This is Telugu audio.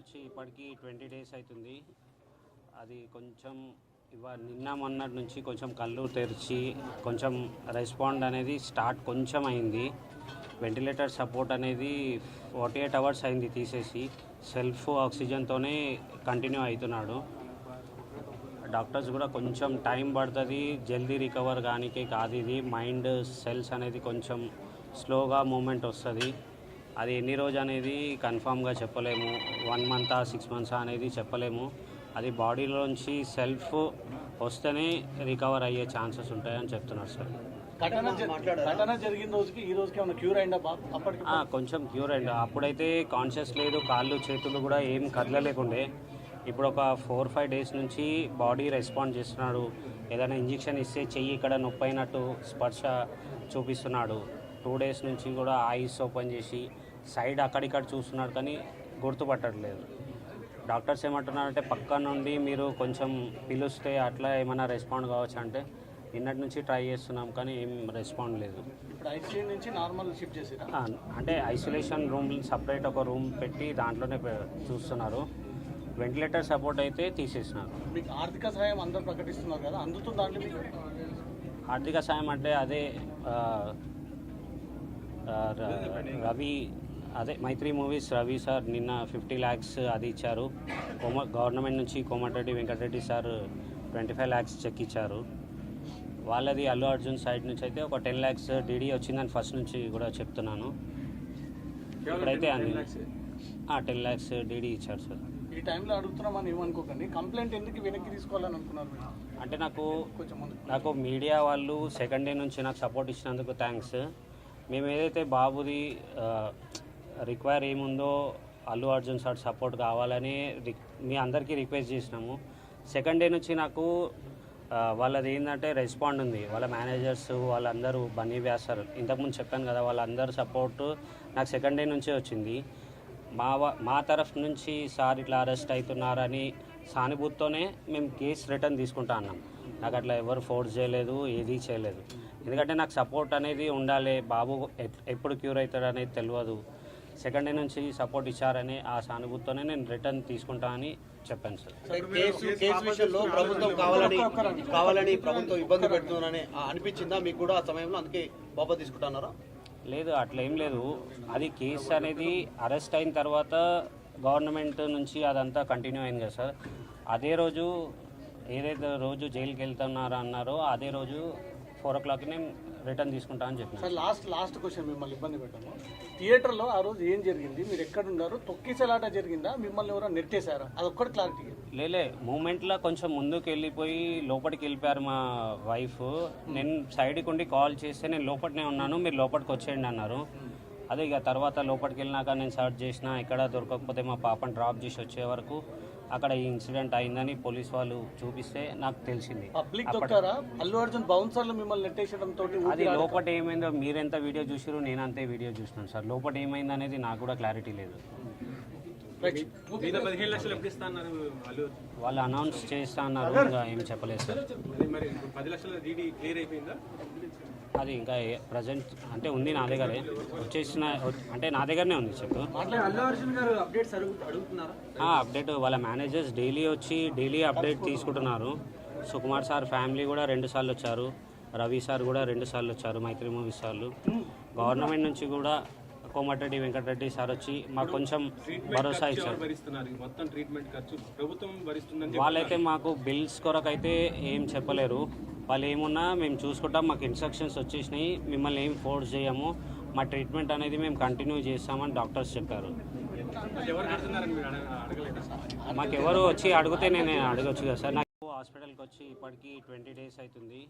వచ్చి ఇప్పటికీ 20 days అవుతుంది. అది కొంచెం నిన్న మొన్నటి నుంచి కొంచెం కళ్ళు తెరిచి కొంచెం రెస్పాండ్ అనేది స్టార్ట్ కొంచెం అయింది. వెంటిలేటర్ సపోర్ట్ అనేది 48 hours అయింది తీసేసి, సెల్ఫ్ ఆక్సిజన్తోనే కంటిన్యూ అవుతున్నాడు. డాక్టర్స్ కూడా కొంచెం టైం పడుతుంది జల్దీ రికవర్ కానీకే కాదు. ఇది మైండ్ సెల్స్ అనేది కొంచెం స్లోగా మూమెంట్ వస్తుంది. అది ఎన్ని రోజు అనేది కన్ఫామ్గా చెప్పలేము. 1 month 6 months అనేది చెప్పలేము. అది బాడీలోంచి సెల్ఫ్ వస్తేనే రికవర్ అయ్యే ఛాన్సెస్ ఉంటాయని చెప్తున్నారు సార్. కొంచెం క్యూర్ అయింది. అప్పుడైతే కాన్షియస్ లేదు, కాళ్ళు చేతులు కూడా ఏం కదలలేకుండే. ఇప్పుడు ఒక 4-5 days నుంచి బాడీ రెస్పాండ్ చేస్తున్నాడు. ఏదైనా ఇంజెక్షన్ ఇస్తే చెయ్యి ఇక్కడ నొప్పి అయినట్టు స్పర్శ చూపిస్తున్నాడు. 2 days నుంచి కూడా ఐస్ ఓపెన్ చేసి సైడ్ అక్కడిక్కడ చూస్తున్నాడు, కానీ గుర్తుపట్టట్లేదు. డాక్టర్స్ ఏమంటున్నారంటే పక్క నుండి మీరు కొంచెం పిలుస్తే అట్లా ఏమైనా రెస్పాండ్ కావచ్చు అంటే, నిన్నటి నుంచి ట్రై చేస్తున్నాం కానీ ఏం రెస్పాండ్ లేదు. ఇప్పుడు ఐసీయూ నుంచి నార్మల్ షిఫ్ట్ చేసిరా? అంటే ఐసోలేషన్ రూమ్ సపరేట్ ఒక రూమ్ పెట్టి దాంట్లోనే చూస్తున్నారు. వెంటిలేటర్ సపోర్ట్ అయితే తీసేసినారు. మీకు ఆర్థిక సాయం అందరూ ప్రకటిస్తున్నారు కదా, అందుతుంది దాంట్లో? ఆర్థిక సాయం అంటే అదే రవి, అదే మైత్రి మూవీస్ రవి సార్ నిన్న 50 lakhs అది ఇచ్చారు. గవర్నమెంట్ నుంచి Komatireddy Venkatreddy sir 25 lakhs cheque ఇచ్చారు. వాళ్ళది అల్లు అర్జున్ సైడ్ నుంచి అయితే ఒక 10 lakhs డీడీ వచ్చిందని ఫస్ట్ నుంచి కూడా చెప్తున్నాను. ఇప్పుడైతే 10 lakhs డీడీ ఇచ్చారు సార్. ఈ టైంలో అడుగుతున్నామని ఏమనుకోకండి, కంప్లైంట్ ఎందుకు వెనక్కి తీసుకోవాలని అనుకున్నారు? అంటే నాకు మీడియా వాళ్ళు సెకండ్ డే నుంచి నాకు సపోర్ట్ ఇచ్చినందుకు థ్యాంక్స్. మేము ఏదైతే బాబుది రిక్వైర్ ఏముందో అల్లు అర్జున్ సార్ సపోర్ట్ కావాలని మీ అందరికీ రిక్వెస్ట్ చేసినాము. సెకండ్ డే నుంచి నాకు వాళ్ళది ఏంటంటే రెస్పాండ్ ఉంది. వాళ్ళ మేనేజర్స్ వాళ్ళందరూ బన్నీ వ్యాసర్ ఇంతకుముందు చెప్పాను కదా, వాళ్ళందరూ సపోర్టు నాకు సెకండ్ డే నుంచే వచ్చింది. మా తరఫు నుంచి సార్ ఇట్లా అరెస్ట్ అవుతున్నారని సానుభూతితోనే మేము కేసు రిటర్న్ తీసుకుంటా అన్నాం. నాకు అట్లా ఎవరు ఫోర్స్ చేయలేదు, ఏదీ చేయలేదు. ఎందుకంటే నాకు సపోర్ట్ అనేది ఉండాలి. బాబు ఎప్పుడు క్యూర్ అవుతాడు అనేది తెలియదు. సెకండ్ డే నుంచి సపోర్ట్ ఇచ్చారని ఆ సానుభూతితోనే నేను రిటర్న్ తీసుకుంటా అని చెప్పాను సార్. కేసు విషయంలో ప్రభుత్వం కావాలని ప్రభుత్వం ఇబ్బంది పెడుతుందని అనిపించిందా మీకు కూడా ఆ సమయంలో? అందుకే బాబా తీసుకుంటున్నారా? లేదు, అట్లా ఏం లేదు. అది కేసు అనేది అరెస్ట్ అయిన తర్వాత గవర్నమెంట్ నుంచి అదంతా కంటిన్యూ అయింది కదా సార్. అదే రోజు ఏదైతే రోజు జైలుకి వెళ్తున్నారో అన్నారో అదే రోజు 4 o'clock నేను రిటర్న్ తీసుకుంటా అని చెప్పాను సార్. లాస్ట్ క్వశ్చన్, మిమ్మల్ని ఇబ్బంది పెట్టాము. థియేటర్లో ఆ రోజు ఏం జరిగింది? మీరు ఎక్కడ ఉన్నారు? తొక్కిసలాట జరిగిందా? మిమ్మల్ని ఎవరో నెట్టేశారా? అదొక్కటి క్లారిటీ. లేలే, మూమెంట్లో కొంచెం ముందుకు వెళ్ళిపోయి లోపలికి వెళ్ళిపోయారు మా వైఫ్. నేను సైడ్కి ఉండి కాల్ చేస్తే నేను లోపలనే ఉన్నాను, మీరు లోపలికి వచ్చేయండి అన్నారు. అదే ఇక తర్వాత లోపలికి వెళ్ళినాక నేను సర్చ్ చేసిన, ఎక్కడ దొరకకపోతే మా పాపను డ్రాప్ చేసి వచ్చే వరకు అక్కడ ఈ ఇన్సిడెంట్ అయిందని పోలీస్ వాళ్ళు చూపిస్తే నాకు తెలిసింది. అల్లు అర్జున్ బౌన్సర్లు మిమ్మల్ని నెట్టేసడంతో అది లోపల ఏమైందో మీరెంత వీడియో చూసారు, నేను అంతే వీడియో చూసినాను సార్. లోపల ఏమైంది అనేది నాకు కూడా క్లారిటీ లేదు. వాళ్ళు అనౌన్స్ చేస్తా అన్నారు, ఇంకా ఏం చెప్పలేదు సార్. అది ఇంకా ప్రజెంట్ అంటే ఉంది నా దగ్గరే, వచ్చేసిన అంటే నా దగ్గరనే ఉంది చెప్పు. అప్డేట్ వాళ్ళ మేనేజర్స్ డైలీ వచ్చి డైలీ అప్డేట్ తీసుకుంటున్నారు. సుకుమార్ సార్ ఫ్యామిలీ కూడా 2 సార్లు వచ్చారు, రవి సార్ కూడా 2 సార్లు వచ్చారు, మైత్రి మూవీస్ సార్లు. గవర్నమెంట్ నుంచి కూడా కోమటిరెడ్డి వెంకటరెడ్డి సార్ వచ్చి మాకు కొంచెం భరోసా ఇచ్చారు. వాళ్ళైతే మాకు బిల్స్ కొరకైతే ఏం చెప్పలేరు. వాళ్ళు ఏమున్నా మేము చూసుకుంటాం, మాకు ఇన్స్ట్రక్షన్స్ వచ్చేసినాయి, మిమ్మల్ని ఏం ఫోర్స్ చేయము, మా ట్రీట్మెంట్ అనేది మేము కంటిన్యూ చేస్తామని డాక్టర్స్ చెప్పారు. మాకు ఎవరు వచ్చి అడిగితే నేను అడగచ్చు కదా సార్. నాకు హాస్పిటల్కి వచ్చి ఇప్పటికీ 20 days అవుతుంది.